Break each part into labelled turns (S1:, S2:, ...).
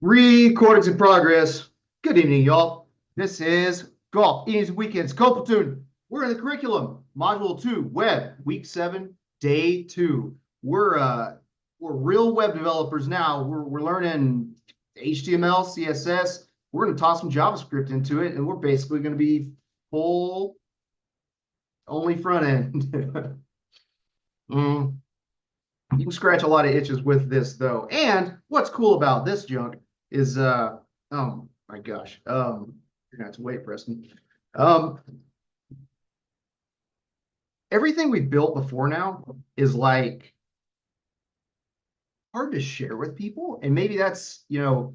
S1: Recordings in progress. Good evening, y'all. This is Golf Evenings and Weekends Platoon. We're in the curriculum, Module 2, Web, Week 7, Day 2. We're real web developers now. We're learning HTML, CSS. We're going to toss some JavaScript into it, and we're basically going to be full only front end. mm. You can scratch a lot of itches with this though. And what's cool about this junk is oh my gosh. You're gonna have to wait, Preston. Um Everything we've built before now is like hard to share with people. And maybe that's,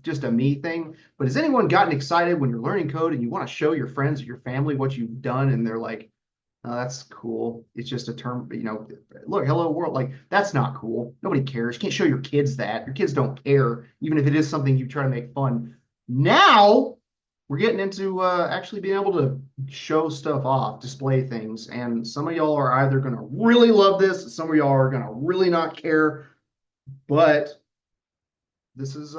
S1: just a me thing. But has anyone gotten excited when you're learning code and you want to show your friends or your family what you've done and they're like, oh, that's cool. It's just a term, look, hello world. Like, that's not cool. Nobody cares. You can't show your kids that. Your kids don't care, even if it is something you try to make fun. Now we're getting into actually being able to show stuff off, display things. And some of y'all are either going to really love this, some of y'all are going to really not care. But this is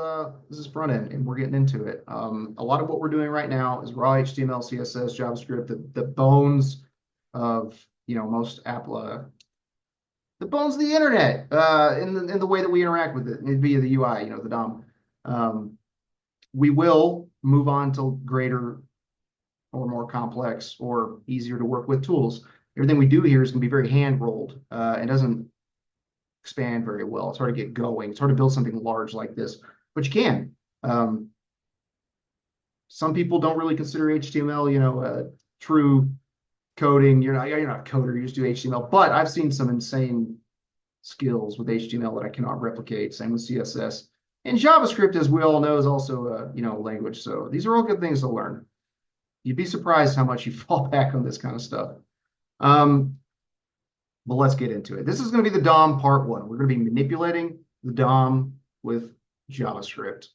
S1: front end, and we're getting into it. A lot of what we're doing right now is raw HTML, CSS, JavaScript, the bones of most the bones of the internet in the way that we interact with it via the UI, the DOM. We will move on to greater or more complex or easier to work with tools. Everything we do here is going to be very hand rolled and doesn't expand very well. It's hard to get going. It's hard to build something large like this, but you can. Some people don't really consider HTML, true coding. You're not a coder. You just do HTML. But I've seen some insane skills with HTML that I cannot replicate. Same with CSS. And JavaScript, as we all know, is also a language. So these are all good things to learn. You'd be surprised how much you fall back on this kind of stuff. But let's get into it. This is going to be the DOM part one. We're going to be manipulating the DOM with JavaScript.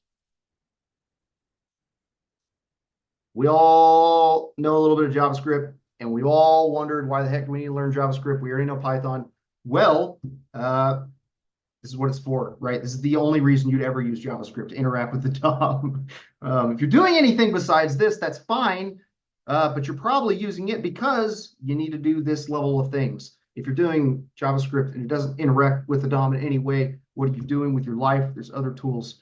S1: We all know a little bit of JavaScript, and we all wondered why the heck do we need to learn JavaScript? We already know Python. Well, this is what it's for, right? This is the only reason you'd ever use JavaScript to interact with the DOM. If you're doing anything besides this, that's fine, but you're probably using it because you need to do this level of things. If you're doing JavaScript and it doesn't interact with the DOM in any way, what are you doing with your life? There's other tools.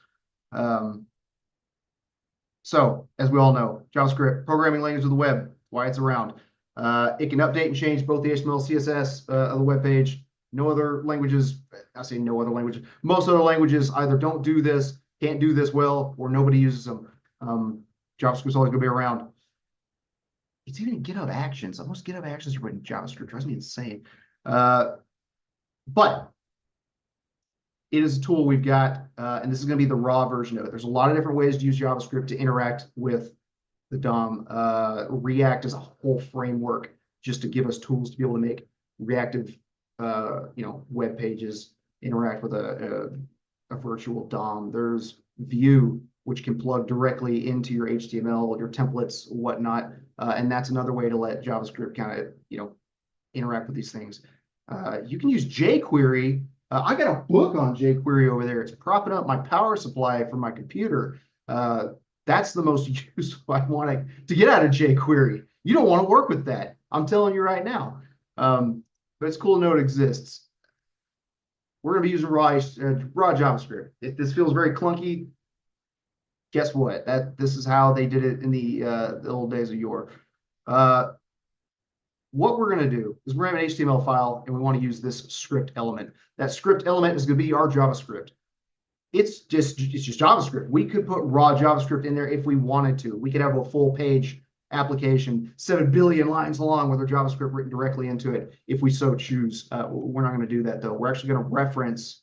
S1: So, as we all know, JavaScript, programming language of the web, why it's around. It can update and change both the HTML, CSS of the web page. No other languages, I say no other languages, most other languages either don't do this, can't do this well, or nobody uses them. JavaScript's always going to be around. It's even in GitHub Actions. Most GitHub Actions are written in JavaScript. Drives me insane. But it is a tool we've got, and this is going to be the raw version of it. There's a lot of different ways to use JavaScript to interact with the DOM. React is a whole framework just to give us tools to be able to make reactive, web pages interact with a virtual DOM. There's Vue, which can plug directly into your HTML, your templates, whatnot. And that's another way to let JavaScript kind of, interact with these things. You can use jQuery. I got a book on jQuery over there. It's propping up my power supply for my computer. That's the most useful I want to get out of jQuery. You don't want to work with that. I'm telling you right now. But it's cool to know it exists. We're going to be using raw JavaScript. If this feels very clunky, guess what? This is how they did it in the old days of yore. What we're going to do is we're going to have an HTML file, and we want to use this script element. That script element is going to be our JavaScript. It's just JavaScript. We could put raw JavaScript in there if we wanted to. We could have a full page application, 7 billion lines long with our JavaScript written directly into it if we so choose. We're not going to do that, though. We're actually going to reference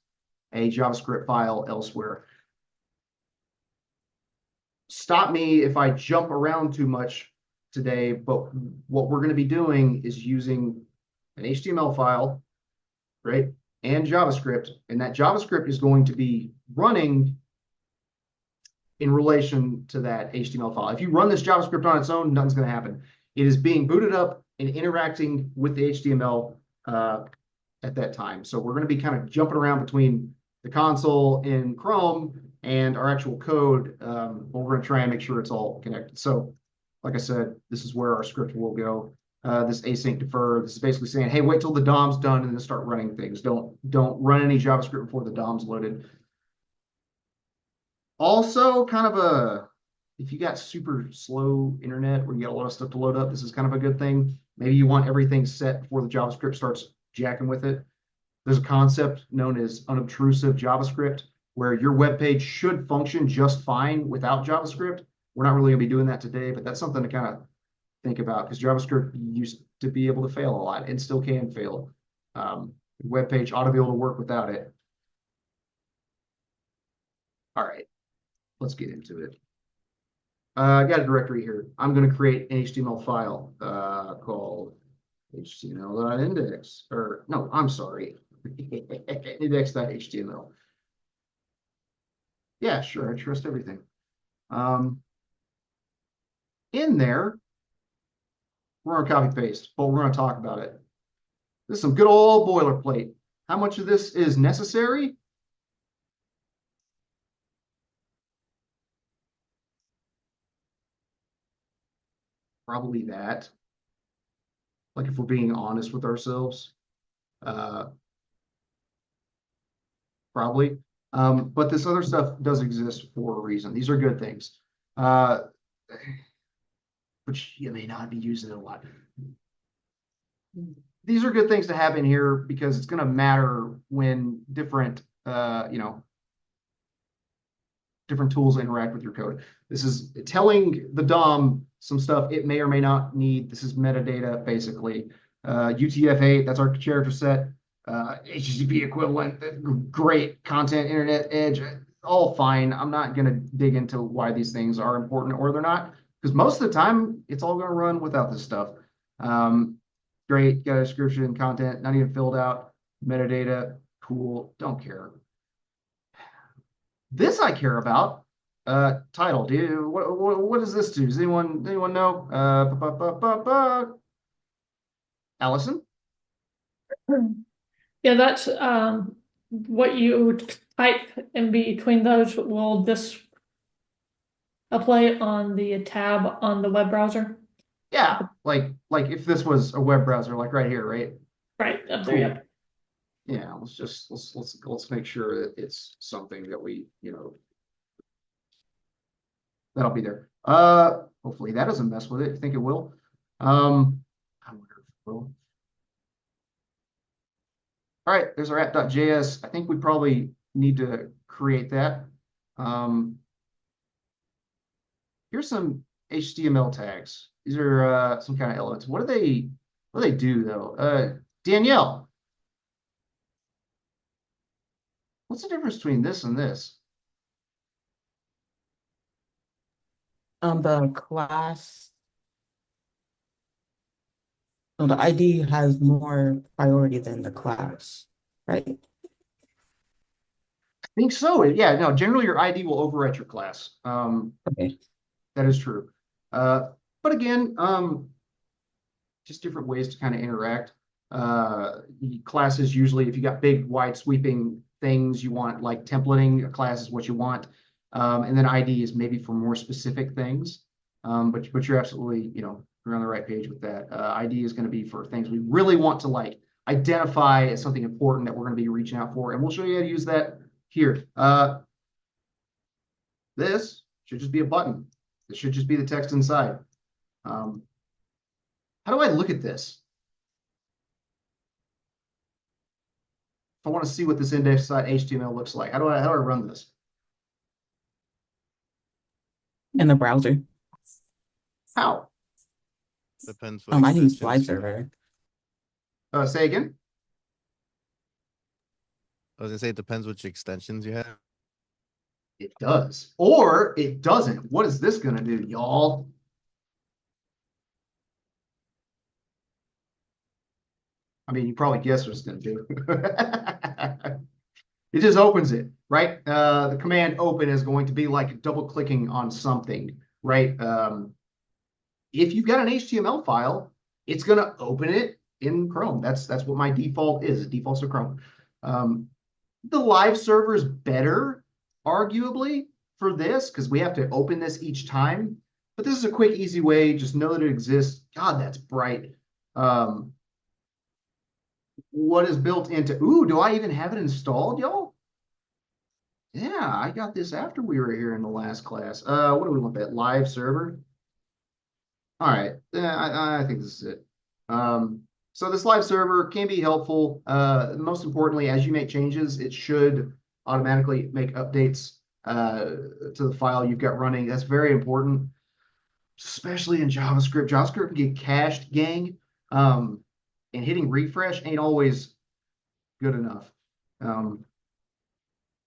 S1: a JavaScript file elsewhere. Stop me if I jump around too much today, but what we're going to be doing is using an HTML file, right, and JavaScript, and that JavaScript is going to be running in relation to that HTML file. If you run this JavaScript on its own, nothing's going to happen. It is being booted up and interacting with the HTML at that time. So we're going to be kind of jumping around between the console in Chrome and our actual code, we're going to try and make sure it's all connected. So, like I said, this is where our script will go. This async defer, this is basically saying, hey, wait till the DOM's done and then start running things. Don't run any JavaScript before the DOM's loaded. Also, kind of if you got super slow internet where you got a lot of stuff to load up, this is kind of a good thing. Maybe you want everything set before the JavaScript starts jacking with it. There's a concept known as unobtrusive JavaScript, where your web page should function just fine without JavaScript. We're not really going to be doing that today, but that's something to kind of think about, because JavaScript used to be able to fail a lot and still can fail. Web page ought to be able to work without it. All right, let's get into it. I got a directory here. I'm going to create an HTML file called html.index, or no, I'm sorry, index.html. Yeah, sure, I trust everything. In there, we're going to copy paste, but we're going to talk about it. This is some good old boilerplate. How much of this is necessary? Probably that. Like, if we're being honest with ourselves, probably. But this other stuff does exist for a reason. These are good things, which you may not be using a lot. These are good things to have in here because it's going to matter when different, different tools interact with your code. This is telling the DOM some stuff it may or may not need. This is metadata, basically. UTF-8, that's our character set. HTTP equivalent, great. Content, internet, edge, all fine. I'm not going to dig into why these things are important or they're not, because most of the time, it's all going to run without this stuff. Great, got a description, content, not even filled out, metadata, cool, don't care. This I care about. Title, dude. What does this do? Does anyone know? Allison?
S2: Yeah, that's what you type in between those will display on the tab on the web browser.
S1: Yeah, like if this was a web browser, like right here, right?
S2: Right up there,
S1: Cool.
S2: yep.
S1: Yeah, let's make sure that it's something that we, that'll be there. Hopefully that doesn't mess with it. I think it will. I wonder if it will. All right, there's our app.js. I think we probably need to create that. Here's some HTML tags. These are some kind of elements. What do they do though? Danielle, what's the difference between this and this?
S3: The class, so the ID has more priority than the class, right?
S1: I think so. Yeah, no, generally your ID will overwrite your class.
S3: Okay.
S1: That is true. But again, just different ways to kind of interact. Classes usually, if you got big, wide sweeping things, you want like templating. A class is what you want. And then ID is maybe for more specific things. But you're absolutely, you're on the right page with that. ID is going to be for things we really want to like identify as something important that we're going to be reaching out for. And we'll show you how to use that here. This should just be a button. This should just be the text inside. How do I look at this? If I want to see what this index.html looks like, how do I run this?
S3: In the browser.
S1: How?
S4: Depends what
S3: I use
S4: extensions
S3: Slide
S4: you-
S3: Server.
S1: Say again?
S4: I was gonna say it depends which extensions you have.
S1: It does. Or it doesn't. What is this going to do, y'all? I mean, you probably guessed what it's going to do. It just opens it, right? The command open is going to be like double clicking on something, right? If you've got an HTML file, it's going to open it in Chrome. That's what my default is. It defaults to Chrome. The live server is better arguably, for this, because we have to open this each time. But this is a quick, easy way. Just know that it exists. God, that's bright. What is built into, ooh, do I even have it installed, y'all? Yeah, I got this after we were here in the last class. What do we want that? Live server? All right, I think this is it. So this live server can be helpful. Most importantly, as you make changes, it should automatically make updates to the file you've got running. That's very important, especially in JavaScript. JavaScript can get cached, gang, and hitting refresh ain't always good enough.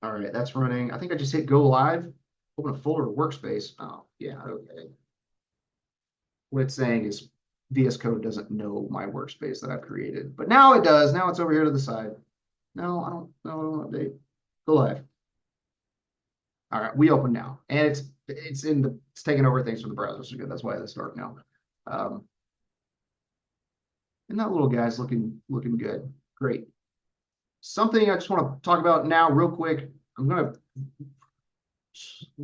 S1: All right, that's running. I think I just hit go live, open a folder workspace. Oh, yeah, okay. What it's saying is VS Code doesn't know my workspace that I've created, but now it does. Now it's over here to the side. No, I don't update. Go live. All right, we open now, and it's taking over things from the browser. So good. That's why it's dark now. And that little guy's looking good. Great. Something I just want to talk about now real quick. I'm going to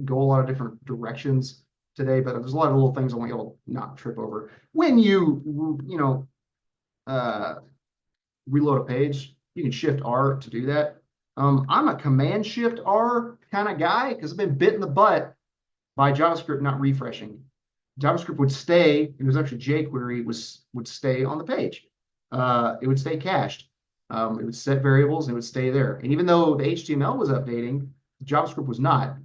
S1: go a lot of different directions today, but there's a lot of little things I want you all not trip over. When you reload a page, you can Shift R to do that. I'm a Command Shift R kind of guy because I've been bit in the butt by JavaScript not refreshing. JavaScript would stay, it was actually jQuery would stay on the page. It would stay cached. It would set variables and it would stay there. And even though the HTML was updating, JavaScript was not.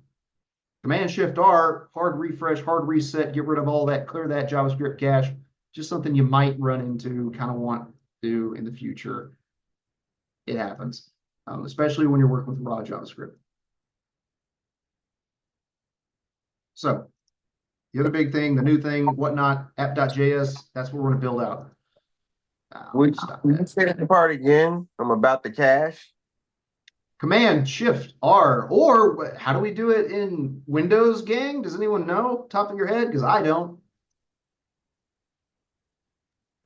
S1: Command Shift R, hard refresh, hard reset, get rid of all that, clear that JavaScript cache. Just something you might run into, kind of want to do in the future. It happens, especially when you're working with raw JavaScript. So the other big thing, the new thing, whatnot, app.js, that's what we're going to build out.
S5: Would you say the part again? I'm about to cache.
S1: Command Shift R, or how do we do it in Windows, gang? Does anyone know? Top of your head? Because I don't.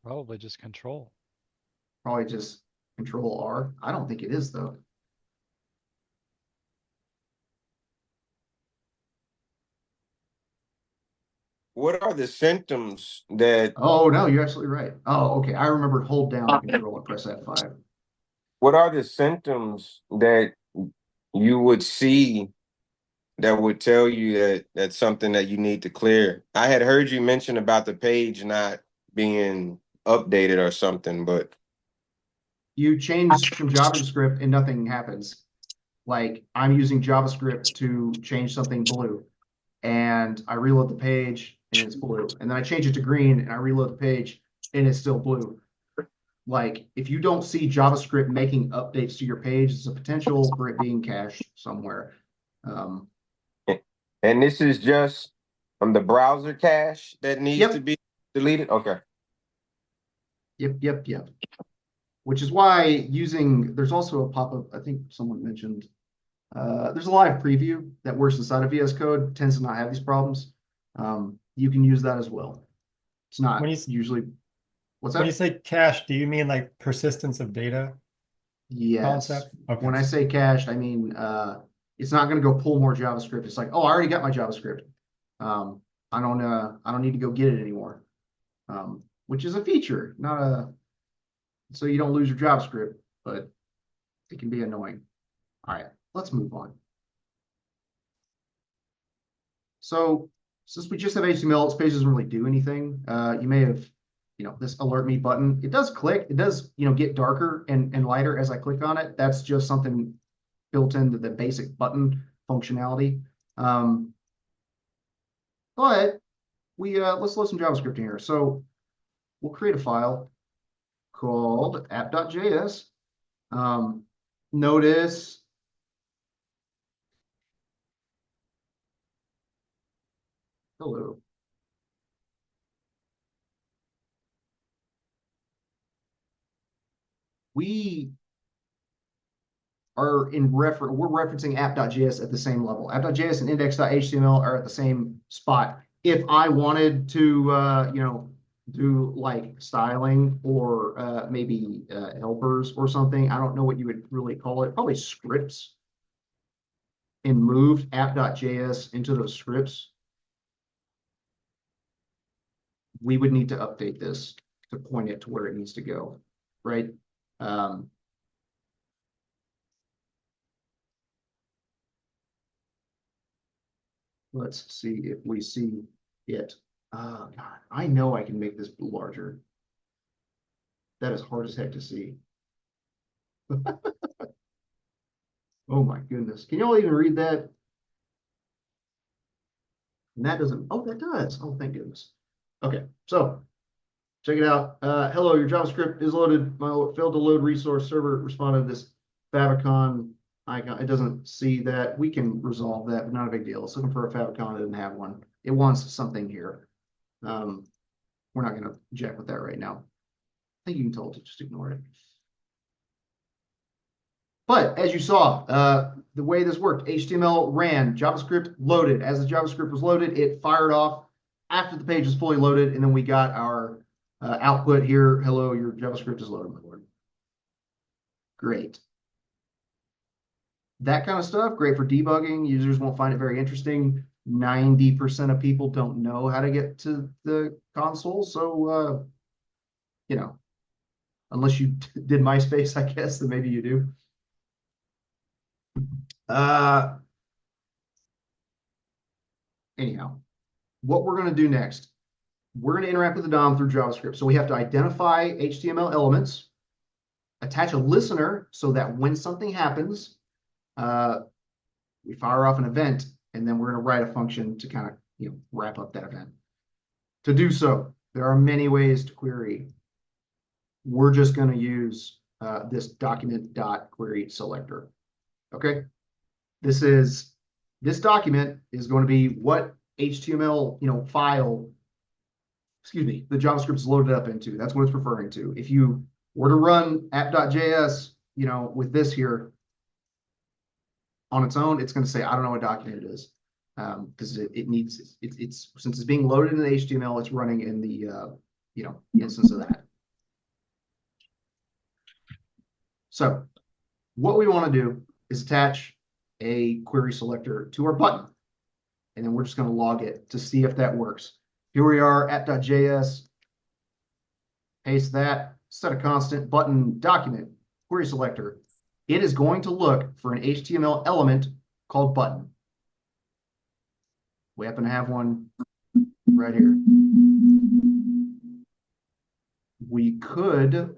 S6: Probably just control.
S1: Probably just Control R. I don't think it is though.
S5: What are the symptoms that?
S1: Oh no, you're absolutely right. Oh, okay. I remember hold down Control and press F5.
S5: What are the symptoms that you would see that would tell you that that's something that you need to clear? I had heard you mention about the page not being updated or something, but
S1: You change some JavaScript and nothing happens. Like I'm using JavaScript to change something blue, and I reload the page and it's blue, and then I change it to green and I reload the page and it's still blue. Like if you don't see JavaScript making updates to your page, there's a potential for it being cached somewhere.
S5: and this is just from the browser cache that needs
S1: Yep.
S5: to be deleted. Okay.
S1: Yep. Which is why there's also a pop-up, I think someone mentioned, there's a live preview that works inside of VS Code, tends to not have these problems. You can use that as well. It's not usually, what's
S7: When you
S1: that?
S7: say cache, do you mean like persistence of data
S1: Yes.
S7: concept? Okay.
S1: When I say cached, I mean, it's not going to go pull more JavaScript. It's like, oh, I already got my JavaScript. I don't need to go get it anymore. Which is a feature, so you don't lose your JavaScript, but it can be annoying. All right, let's move on. So since we just have HTML, this page doesn't really do anything. You may have, this alert me button. It does click. It does, get darker and lighter as I click on it. That's just something built into the basic button functionality. But let's load some JavaScript in here. So we'll create a file called app.js. Notice hello. We are we're referencing app.js at the same level. App.js and index.html are at the same spot. If I wanted to, do like styling or maybe helpers or something, I don't know what you would really call it. Probably scripts. and moved app.js into those scripts, we would need to update this to point it to where it needs to go, right? Let's see if we see it. Oh God, I know I can make this larger. That is hard as heck to see. Oh my goodness. Can y'all even read that? And that doesn't, oh, that does. Oh, thank goodness. Okay, so check it out. Hello, your JavaScript is loaded. My failed to load resource server responded to this favicon icon. It doesn't see that. We can resolve that, but not a big deal. It's looking for a favicon. It didn't have one. It wants something here. We're not going to jack with that right now. I think you can tell it to just ignore it. But as you saw, the way this worked, HTML ran, JavaScript loaded. As the JavaScript was loaded, it fired off after the page was fully loaded, and then we got our output here. Hello, your JavaScript is loaded, my lord. Great. That kind of stuff, great for debugging. Users won't find it very interesting. 90% of people don't know how to get to the console. So, you know, unless you did MySpace, I guess, then maybe you do. Anyhow, what we're going to do next, we're going to interact with the DOM through JavaScript. So we have to identify HTML elements, attach a listener so that when something happens, we fire off an event, and then we're going to write a function to kind of, you know, wrap up that event. To do so, there are many ways to query. We're just going to use this document.query selector. Okay, this document is going to be what HTML, you know, file, excuse me, the JavaScript is loaded up into. That's what it's referring to. If you were to run app.js, you know, with this here on its own, it's going to say, I don't know what document it is, because it needs, it's since it's being loaded in the HTML, it's running in the you know, instance of that. So what we want to do is attach a query selector to our button, and then we're just going to log it to see if that works. Here we are, app.js, paste that, set a constant, button, document, query selector. It is going to look for an HTML element called button. We happen to have one right here. We could,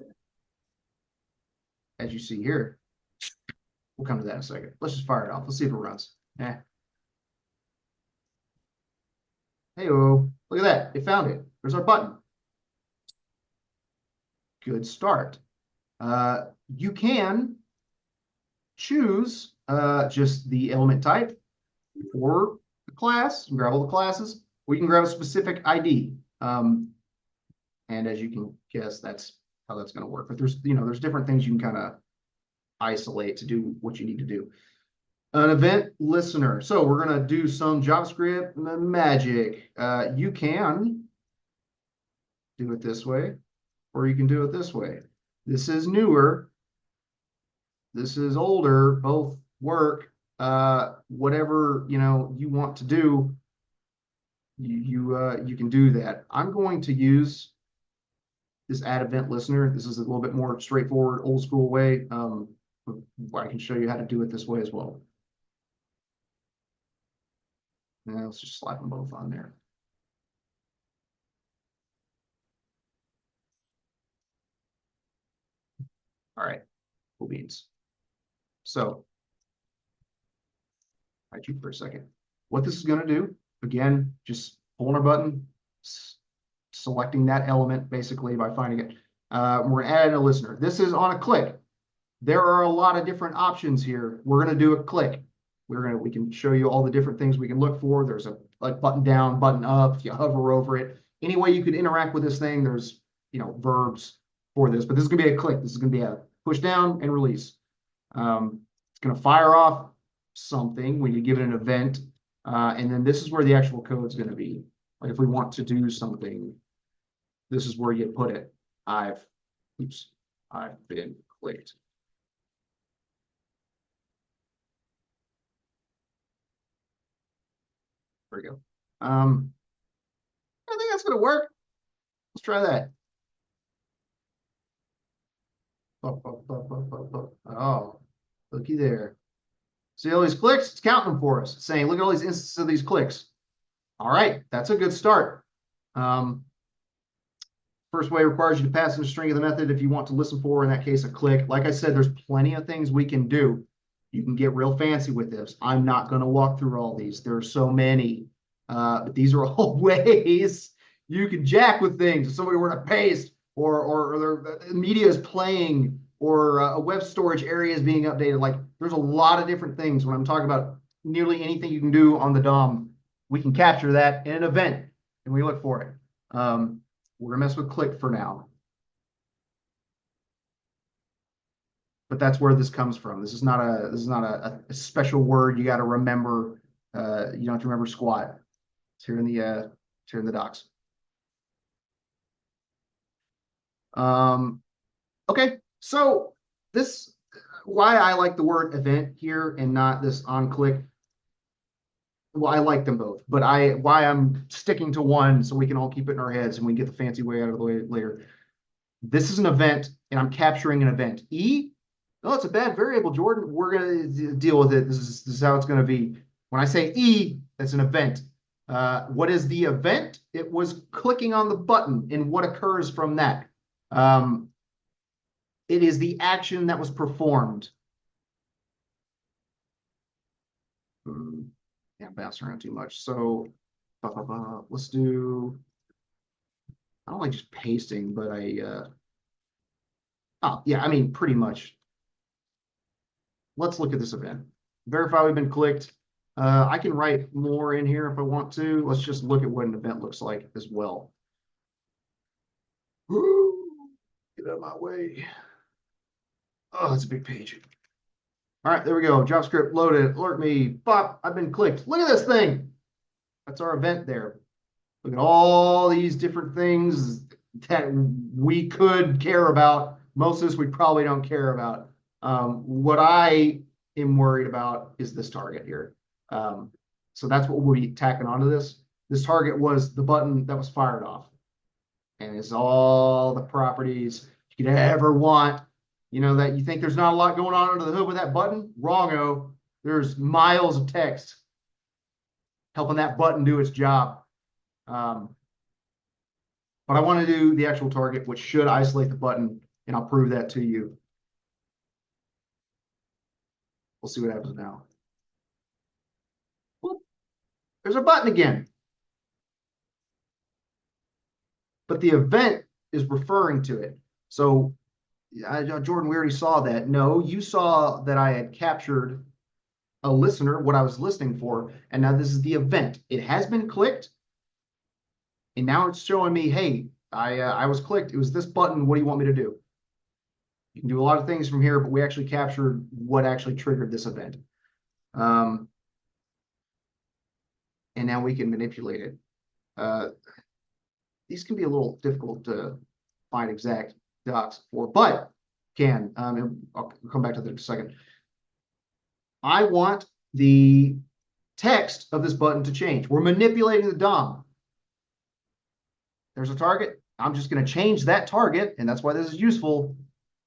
S1: as you see here, we'll come to that in a second. Let's just fire it off. Let's see if it runs. Hey-oh, look at that. It found it. There's our button. Good start. You can choose just the element type or the class. You can grab all the classes, or you can grab a specific ID. And as you can guess, that's how that's going to work. But there's, you know, there's different things you can kind of isolate to do what you need to do. An event listener. So we're going to do some JavaScript magic. You can do it this way, or you can do it this way. This is newer. This is older. Both work. Whatever, you know, you want to do, you can do that. I'm going to use this add event listener. This is a little bit more straightforward, old school way. I can show you how to do it this way as well. Now let's just slap them both on there. All right, cool beans. So, hide you for a second. What this is going to do, again, just pulling our button, selecting that element basically by finding it. We're going to add a listener. This is on a click. There are a lot of different options here. We're going to do a click. We can show you all the different things we can look for. There's a like button down, button up. If you hover over it, any way you could interact with this thing, there's, you know, verbs for this. But this is going to be a click. This is going to be a push down and release. It's going to fire off something when you give it an event. And then this is where the actual code is going to be. Like if we want to do something, this is where you put it. I've been clicked. There we go. I think that's gonna work. Let's try that. Oh, looky there. See all these clicks? It's counting them for us. It's saying, look at all these instances of these clicks. All right, that's a good start. First way requires you to pass in a string of the method if you want to listen for, in that case, a click. Like I said, there's plenty of things we can do. You can get real fancy with this. I'm not going to walk through all these. There are so many. But these are all ways you can jack with things. If somebody were to paste, or their media is playing, or a web storage area is being updated. Like, there's a lot of different things. When I'm talking about nearly anything you can do on the DOM, we can capture that in an event, and we look for it. We're gonna mess with click for now. But that's where this comes from. This is not a special word you got to remember. You don't have to remember squat. It's here in the docs. Okay, so this, why I like the word event here and not this on click. Well, I like them both, but why I'm sticking to one so we can all keep it in our heads and we can get the fancy way out of the way later. This is an event, and I'm capturing an event. Oh, it's a bad variable, Jordan. We're gonna deal with it. This is how it's gonna be. When I say E, that's an event. What is the event? It was clicking on the button, and what occurs from that. It is the action that was performed. Yeah, I'm bouncing around too much. So let's do, I don't like just pasting, but oh yeah, I mean, pretty much. Let's look at this event. Verify we've been clicked. I can write more in here if I want to. Let's just look at what an event looks like as well. Get out of my way. Oh, that's a big page. All right, there we go. JavaScript loaded. Alert me. Pop, I've been clicked. Look at this thing. That's our event there. Look at all these different things that we could care about. Most of this we probably don't care about. What I am worried about is this target here. So that's what we'll be tacking onto this. This target was the button that was fired off. And it's all the properties you could ever want. You know, that you think there's not a lot going on under the hood with that button? Wrong-o. There's miles of text helping that button do its job. But I want to do the actual target, which should isolate the button, and I'll prove that to you. We'll see what happens now. Whoop. There's a button again. But the event is referring to it. So, Jordan, we already saw that. No, you saw that I had captured a listener, what I was listening for, and now this is the event. It has been clicked, and now it's showing me, hey, I was clicked. It was this button. What do you want me to do? You can do a lot of things from here, but we actually captured what actually triggered this event. And now we can manipulate it. These can be a little difficult to find exact docs for, but can. And I'll come back to that in a second. I want the text of this button to change. We're manipulating the DOM. There's a target. I'm just going to change that target, and that's why this is useful.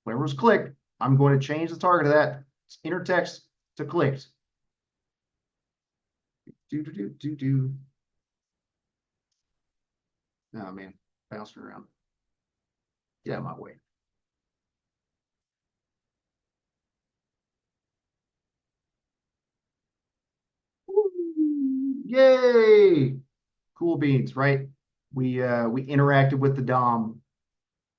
S1: Whenever it's clicked, I'm going to change the target of that. It's inner text to clicked. Oh man, bouncing around. Get out of my way. Woo! Yay! Cool beans, right? We interacted with the DOM,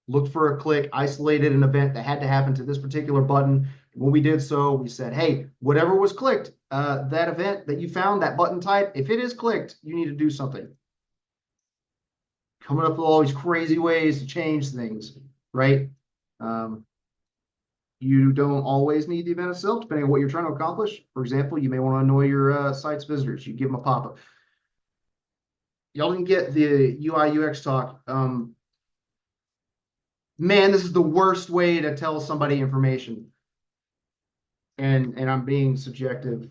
S1: looked for a click, isolated an event that had to happen to this particular button. When we did so, we said, hey, whatever was clicked, that event that you found, that button type, if it is clicked, you need to do something. Coming up with all these crazy ways to change things, right? You don't always need the event itself, depending on what you're trying to accomplish. For example, you may want to annoy your site's visitors. You give them a pop-up. Y'all didn't get the UI UX talk. Man, this is the worst way to tell somebody information. And I'm being subjective.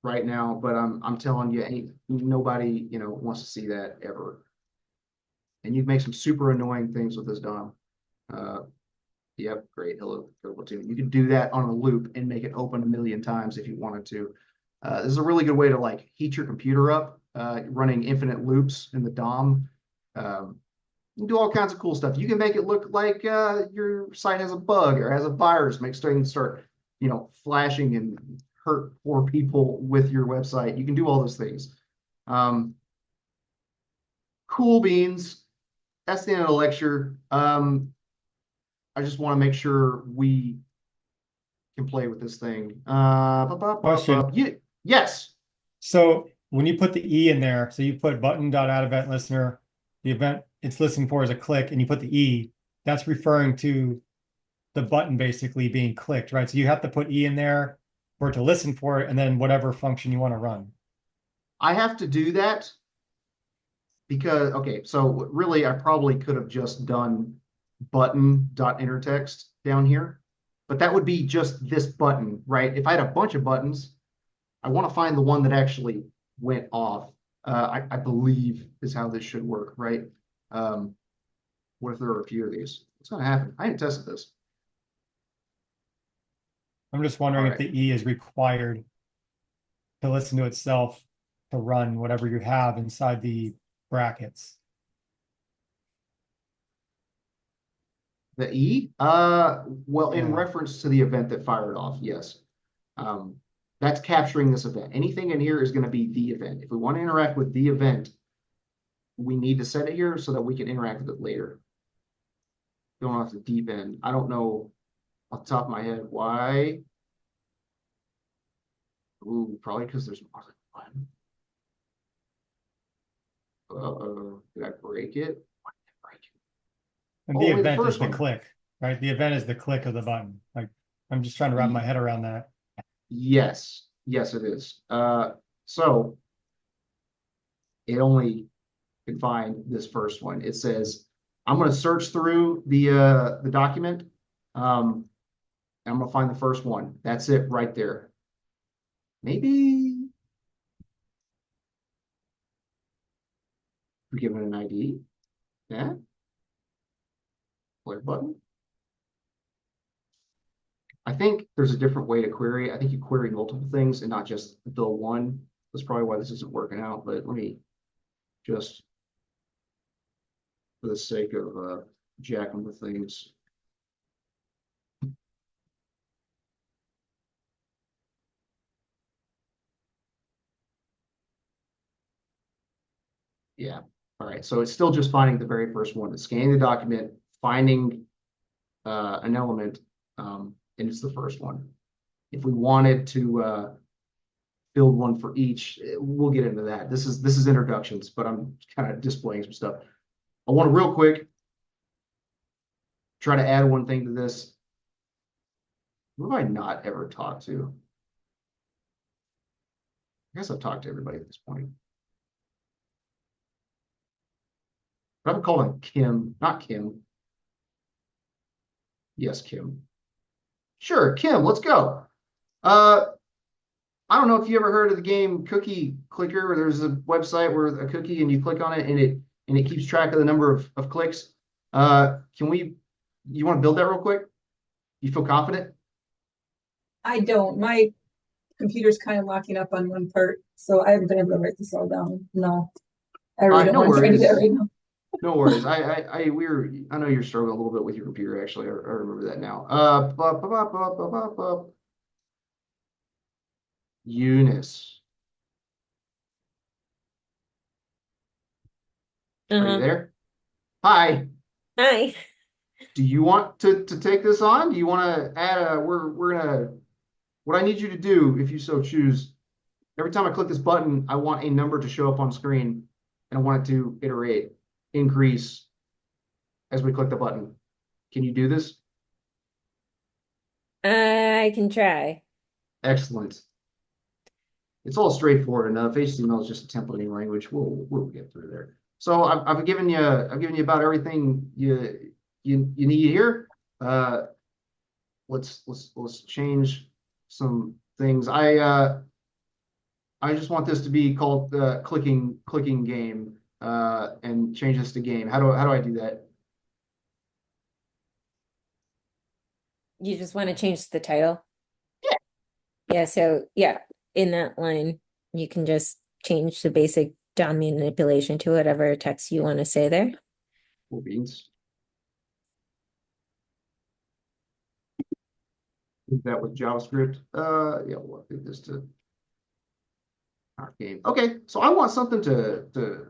S1: right now, but I'm telling you, nobody, wants to see that ever. And you can make some super annoying things with this DOM. Yep, great. Hello, Platoon. You can do that on a loop and make it open a million times if you wanted to. This is a really good way to like heat your computer up, running infinite loops in the DOM. You can do all kinds of cool stuff. You can make it look like your site has a bug or has a virus, make things start, flashing and hurt poor people with your website. You can do all those things. Cool beans. That's the end of the lecture. I just want to make sure we can play with this thing.
S7: Question.
S1: Yes.
S7: So when you put the E in there, so you put button.addEventListener, the event it's listening for is a click, and you put the E, that's referring to the button basically being clicked, right? So you have to put E in there for it to listen for it, and then whatever function you want to run.
S1: I have to do that because, okay, so really I probably could have just done button.intertext down here, but that would be just this button, right? If I had a bunch of buttons, I want to find the one that actually went off. I believe is how this should work, right? What if there are a few of these? What's going to happen? I haven't tested this.
S7: I'm just wondering if
S1: Alright.
S7: the E is required to listen to itself to run whatever you have inside the brackets.
S1: The E? Well, in
S7: Yeah.
S1: reference to the event that fired off, yes. That's capturing this event. Anything in here is going to be the event. If we want to interact with the event, we need to set it here so that we can interact with it later. Going off the deep end. I don't know off the top of my head why. Ooh, probably because there's more than one. Uh-oh, did I break it? Why did I break it?
S7: And
S1: Oh,
S7: the
S1: only the
S7: event is
S1: first
S7: the
S1: one.
S7: click, right? The event is the click of the button. Like, I'm just trying to wrap my head around that.
S1: Yes, yes, it is. So it only can find this first one. It says, I'm going to search through the document. I'm going to find the first one. That's it right there. Maybe we give it an ID. Yeah. Click button. I think there's a different way to query. I think you query multiple things and not just the one. That's probably why this isn't working out. But let me just, for the sake of jacking the things. Yeah. All right. So it's still just finding the very first one. It's scanning the document, finding an element, and it's the first one. If we wanted to build one for each, we'll get into that. This is introductions, but I'm kind of displaying some stuff. I want to real quick try to add one thing to this. Who have I not ever talked to? I guess I've talked to everybody at this point. But I'm calling Kim, not Kim. Yes, Kim. Sure, Kim, let's go. I don't know if you ever heard of the game Cookie Clicker, where there's a website where a cookie and you click on it and it keeps track of the number of clicks. You want to build that real quick? You feel confident?
S8: I don't. My computer's kind of locking up on one part, so I haven't been able to write this all down. No, I really don't
S1: no
S8: want to try to do that
S1: worries.
S8: right now.
S1: No worries. I know you're struggling a little bit with your computer, actually. I remember that now. Eunice. Are you there? Hi.
S9: Hi.
S1: Do you want to take this on? Do you want to add what I need you to do, if you so choose, every time I click this button, I want a number to show up on screen, and I want it to iterate, increase as we click the button. Can you do this?
S9: I can try.
S1: Excellent. It's all straightforward enough. HTML is just a templating language. We'll get through there. So I've given you about everything you need here. Let's change some things. I just want this to be called the clicking game, and change this to game. How do I do that?
S9: You just want to change the title? Yeah, so yeah, in that line, you can just change the basic DOM manipulation to whatever text you want to say there.
S1: Cool beans. Do that with JavaScript. Yeah, we'll do this to our game. Okay, so I want something to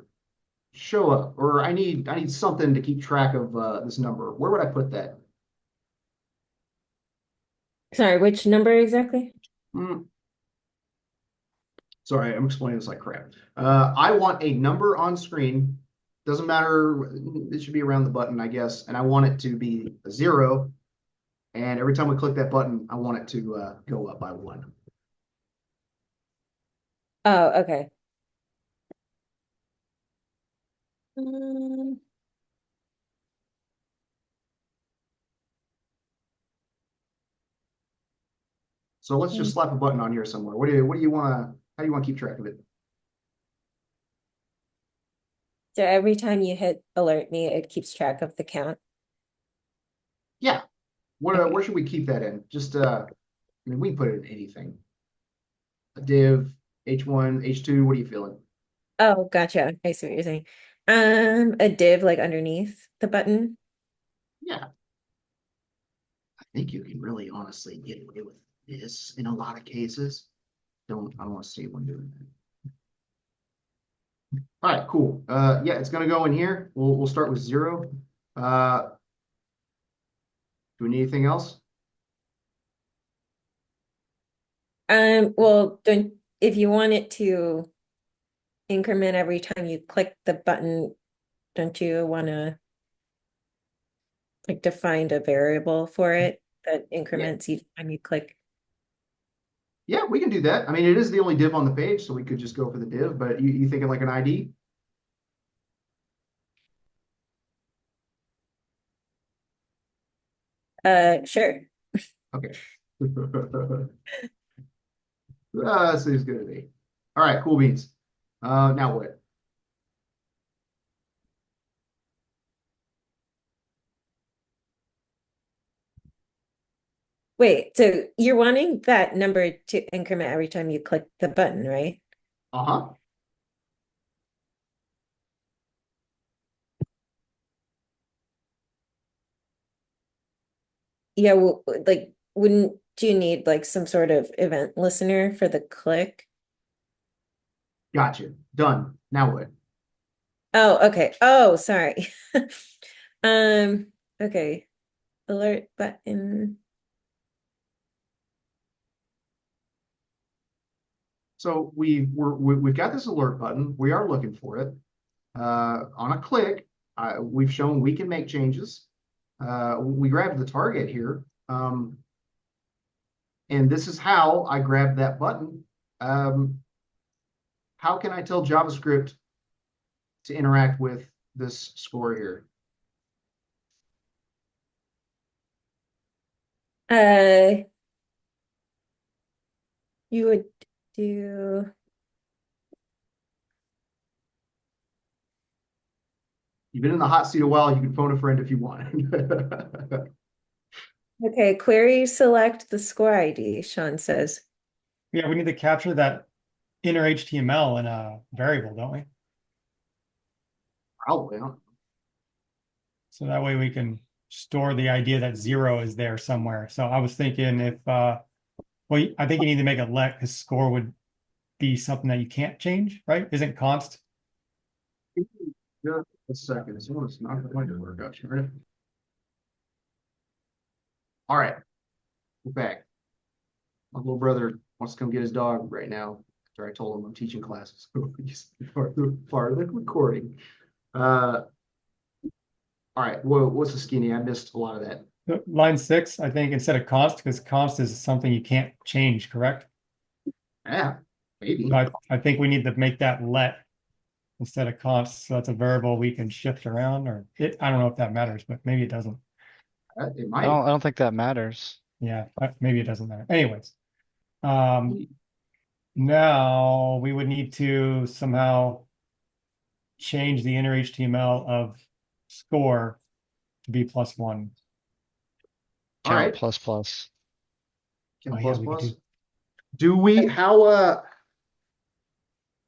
S1: show up, or I need something to keep track of this number. Where would I put that?
S9: Sorry, which number exactly?
S1: Hmm. Sorry, I'm explaining this like crap. I want a number on screen. Doesn't matter. It should be around the button, I guess. And I want it to be a 0. And every time we click that button, I want it to go up by 1.
S9: Oh, okay. Um,
S1: So let's just slap a button on here somewhere. What do you want to? How do you want to keep track of it?
S9: so every time you hit alert me, it keeps track of the count.
S1: Yeah. Where
S9: Okay.
S1: where should we keep that in? Just I mean, we can put it in anything. A div, H1, H2. What are you feeling?
S9: Oh, gotcha. I see what you're saying. A div like underneath the button.
S1: Yeah. I think you can really honestly get away with this in a lot of cases. I don't want to see one doing that. All right, cool. Yeah, it's gonna go in here. We'll start with 0. Do we need anything else?
S9: Well, don't if you want it to increment every time you click the button, don't you want to like define a variable for it that increments each time you click?
S1: Yeah, we can do that. I mean, it is the only div on the page, so we could just go for the div, but you thinking like an ID?
S9: Sure.
S1: Okay. Seems good to me. All right, cool beans. Now what?
S9: Wait, so you're wanting that number to increment every time you click the button, right?
S1: Uh-huh.
S9: Yeah, well, like wouldn't you need like some sort of event listener for the click?
S1: Gotcha. Done. Now what?
S9: Oh, okay. Oh, sorry. Um, okay. Alert button.
S1: So we've got this alert button. We are looking for it. On a click, we've shown we can make changes. We grabbed the target here. And this is how I grabbed that button. How can I tell JavaScript to interact with this score here?
S9: You would do
S1: You've been in the hot seat a while. You can phone a friend if you want.
S9: okay, query select the score ID, Sean says.
S7: Yeah, we need to capture that inner HTML in a variable, don't we?
S1: Probably.
S7: So that way we can store the idea that 0 is there somewhere. So I was thinking if, well, I think you need to make a let because score would be something that you can't change, right? Isn't const?
S1: Just a second. Someone's not going to work out. Right? All right. We're back. My little brother wants to come get his dog right now after I told him I'm teaching classes. He's part of the recording. All right. What's the skinny? I missed a lot of that.
S7: Line 6, I think instead of const, because const is something you can't change, correct?
S1: Yeah, maybe.
S7: So I think we need to make that let instead of const. So that's a variable we can shift around, or I don't know if that matters, but maybe it doesn't.
S1: It
S6: I
S1: might.
S6: don't think that matters.
S7: Yeah, maybe it doesn't matter. Anyways, Now we would need to somehow change the inner HTML of score to be +1.
S1: All
S6: Count
S1: right.
S6: plus plus.
S1: Count
S7: Oh, yeah,
S1: plus
S7: we could
S1: plus.
S7: do-
S1: Do we, how,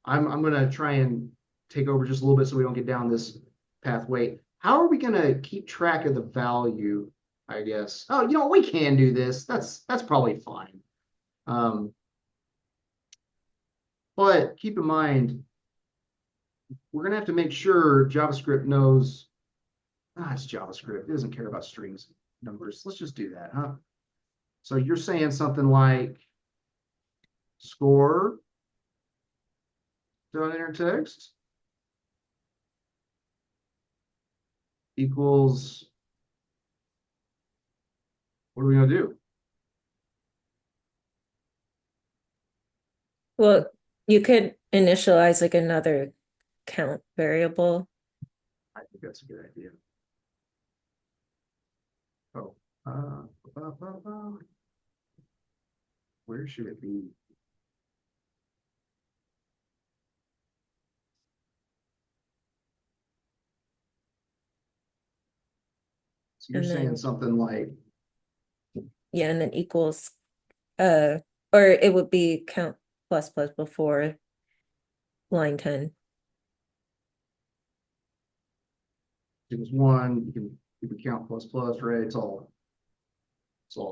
S1: I'm gonna try and take over just a little bit so we don't get down this pathway. How are we gonna keep track of the value, I guess? Oh, we can do this. That's probably fine. But keep in mind, we're gonna have to make sure JavaScript knows, it's JavaScript. It doesn't care about strings, numbers. Let's just do that, huh? So you're saying something like score dot inner text equals, what are we gonna do?
S9: Well, you could initialize like another count variable.
S1: I think that's a good idea. Oh, where should it be? So you're
S9: And
S1: saying
S9: then-
S1: something like,
S9: Yeah, and then equals, or it would be count plus plus before line 10.
S1: equals 1, you can count plus plus, right? It's all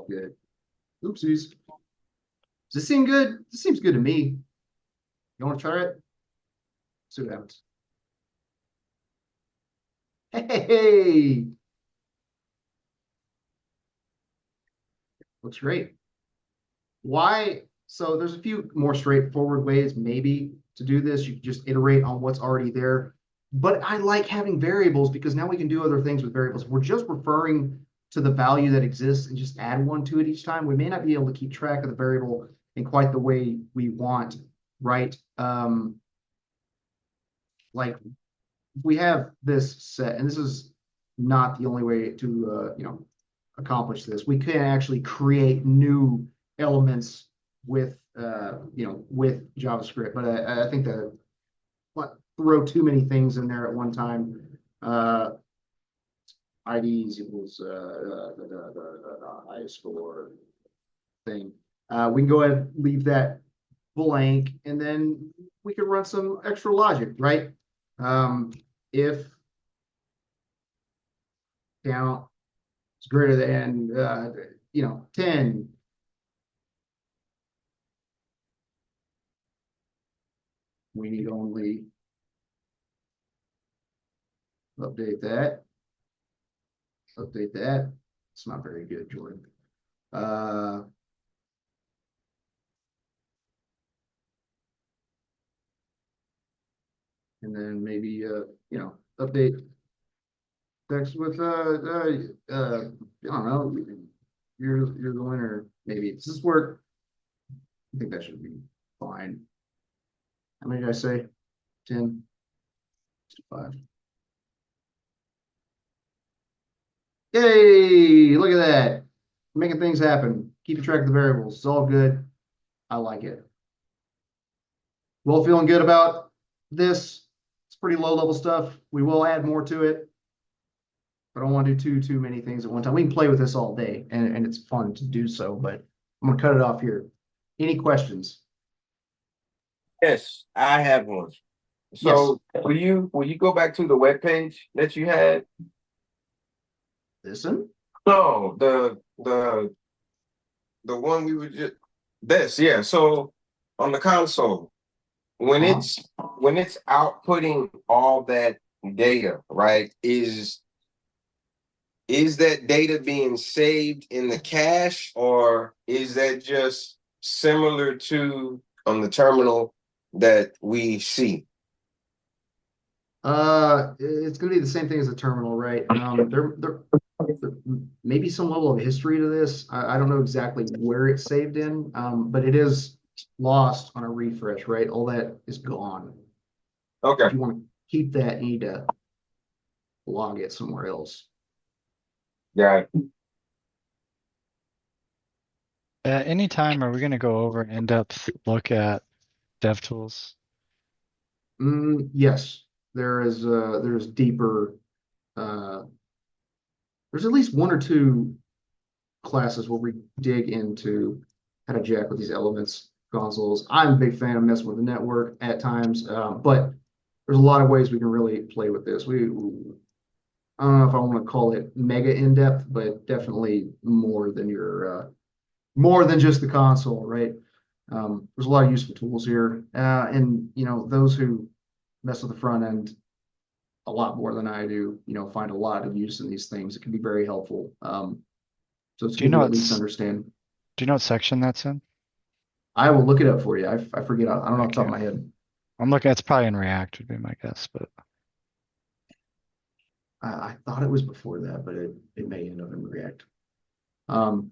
S1: good. Oopsies. Does this seem good? This seems good to me. You want to try it? See what happens. Hey, looks great. Why? So there's a few more straightforward ways maybe to do this. You can just iterate on what's already there. But I like having variables because now we can do other things with variables. If we're just referring to the value that exists and just add one to it each time, we may not be able to keep track of the variable in quite the way we want, right? Like we have this set, and this is not the only way to accomplish this. We can actually create new elements with with JavaScript, but I think that throw too many things in there at one time. IDs equals the highest score thing. We can go ahead and leave that blank, and then we can run some extra logic, right? If count is greater than 10, we need only update that. Update that. It's not very good, Jordan. And then maybe update text with I don't know, you're the winner. Maybe does this work? I think that should be fine. How many did I say? 10, 5. Yay! Look at that. Making things happen. Keeping track of the variables. It's all good. I like it. Well, feeling good about this. It's pretty low level stuff. We will add more to it, but I don't want to do too many things at one time. We can play with this all day, and it's fun to do so, but I'm gonna cut it off here. Any questions?
S5: Yes, I have one. So will you go back to the web page that you had?
S1: Listen.
S5: No, the one we were just yeah. So on the console, when it's outputting all that data, right? Is that data being saved in the cache, or is that just similar to on the terminal that we see?
S1: It's gonna be the same thing as a terminal, right? There may be some level of history to this. I don't know exactly where it's saved in, but it is lost on a refresh, right? All that is gone.
S5: Okay.
S1: If you want to keep that, you need to log it somewhere else.
S5: Got it.
S6: At any time, are we going to go over an in-depth look at
S10: dev tools?
S1: Yes, there's deeper, uh, there's at least one or two classes where we dig into how to jack with these elements consoles. I'm a big fan of messing with the network at times, but there's a lot of ways we can really play with this. I don't know if I want to call it mega in-depth, but definitely more than more than just the console, right? There's a lot of useful tools here, and those who mess with the front end a lot more than I do, find a lot of use in these things. It can be very helpful. So it's
S10: Do you
S1: good to
S10: know
S1: at least
S10: what's
S1: understand.
S10: do you know what section that's in?
S1: I will look it up for you. I forget. I don't know off the top of my
S10: Okay.
S1: head.
S10: I'm looking, it's probably in React would be my guess, but
S1: I thought it was before that, but it may end up in React. Um,